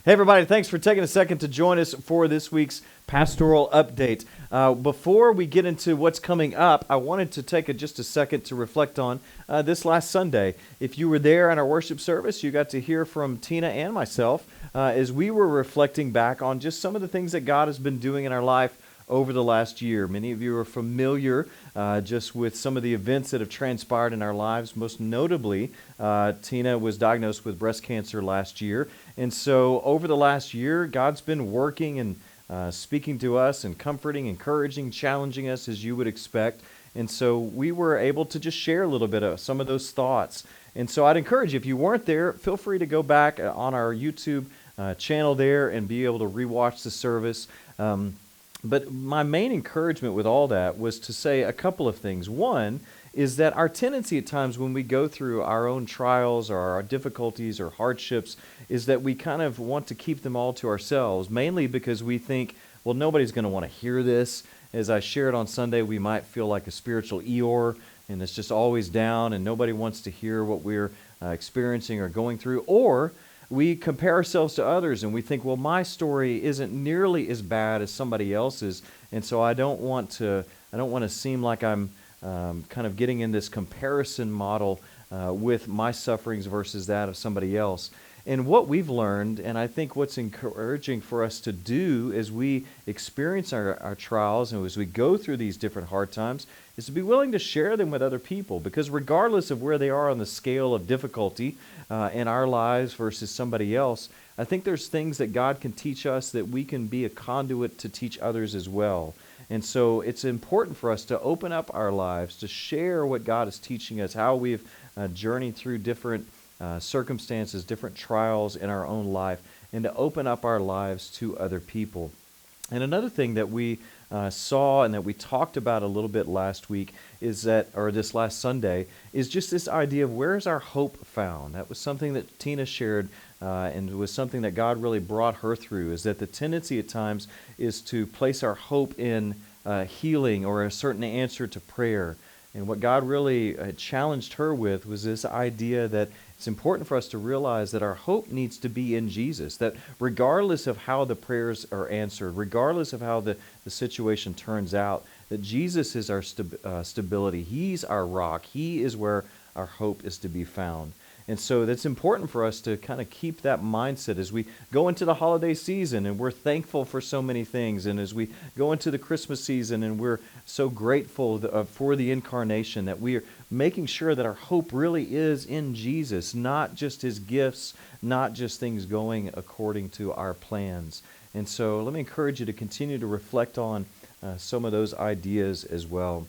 Hey, everybody, thanks for taking a second to join us for this week's Pastoral Update. Before we get into what's coming up, I wanted to take just a second to reflect on this last Sunday. If you were there in our worship service, you got to hear from Tina and myself as we were reflecting back on just some of the things that God has been doing in our life over the last year. Many of you are familiar just with some of the events that have transpired in our lives. Most notably, Tina was diagnosed with breast cancer last year. And so over the last year, God's been working and speaking to us and comforting, encouraging, challenging us as you would expect. And so we were able to just share a little bit of some of those thoughts. And so I'd encourage you, if you weren't there, feel free to go back on our YouTube channel there and be able to rewatch the service. But my main encouragement with all that was to say a couple of things. One is that our tendency at times when we go through our own trials or our difficulties or hardships is that we kind of want to keep them all to ourselves, mainly because we think, well, nobody's going to want to hear this. As I shared on Sunday, we might feel like a spiritual Eeyore, and it's just always down, and nobody wants to hear what we're experiencing or going through. Or we compare ourselves to others and we think, well, my story isn't nearly as bad as somebody else's, and so I don't want to seem like I'm kind of getting in this comparison model with my sufferings versus that of somebody else. And what we've learned, and I think what's encouraging for us to do as we experience our trials and as we go through these different hard times, is to be willing to share them with other people. Because regardless of where they are on the scale of difficulty in our lives versus somebody else, I think there's things that God can teach us that we can be a conduit to teach others as well. And so it's important for us to open up our lives, to share what God is teaching us, how we've journeyed through different circumstances, different trials in our own life, and to open up our lives to other people. And another thing that we saw and that we talked about a little bit last week is that, or this last Sunday, is just this idea of where is our hope found? That was something that Tina shared and it was something that God really brought her through, is that the tendency at times is to place our hope in healing or a certain answer to prayer. And what God really challenged her with was this idea that it's important for us to realize that our hope needs to be in Jesus, that regardless of how the prayers are answered, regardless of how the situation turns out, that Jesus is our stability. He's our rock. He is where our hope is to be found. And so that's important for us to kind of keep that mindset as we go into the holiday season and we're thankful for so many things. And as we go into the Christmas season and we're so grateful for the incarnation, that we are making sure that our hope really is in Jesus, not just his gifts, not just things going according to our plans. And so let me encourage you to continue to reflect on some of those ideas as well.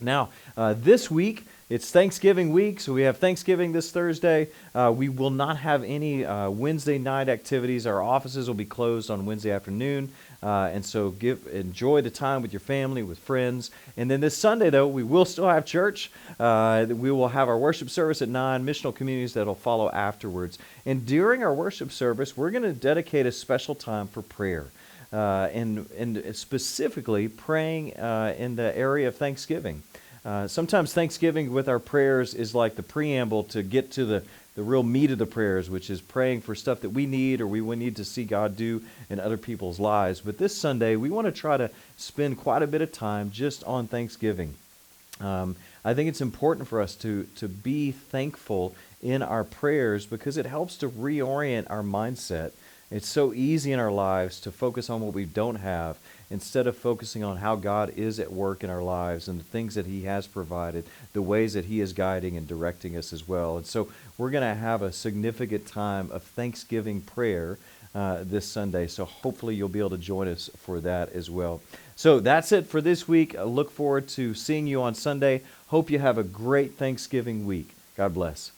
Now, this week, it's Thanksgiving week, so we have Thanksgiving this Thursday. We will not have any Wednesday night activities. Our offices will be closed on Wednesday afternoon, and so enjoy the time with your family, with friends. And then this Sunday, though, we will still have church. We will have our worship service at 9, missional communities that will follow afterwards. And during our worship service, we're going to dedicate a special time for prayer. And specifically praying in the area of Thanksgiving. Sometimes Thanksgiving with our prayers is like the preamble to get to the real meat of the prayers, which is praying for stuff that we need or we will need to see God do in other people's lives. But this Sunday, we want to try to spend quite a bit of time just on Thanksgiving. I think it's important for us to be thankful in our prayers because it helps to reorient our mindset. It's so easy in our lives to focus on what we don't have instead of focusing on how God is at work in our lives and the things that he has provided, the ways that he is guiding and directing us as well. And so we're going to have a significant time of Thanksgiving prayer this Sunday. So hopefully you'll be able to join us for that as well. So that's it for this week. I look forward to seeing you on Sunday. Hope you have a great Thanksgiving week. God bless.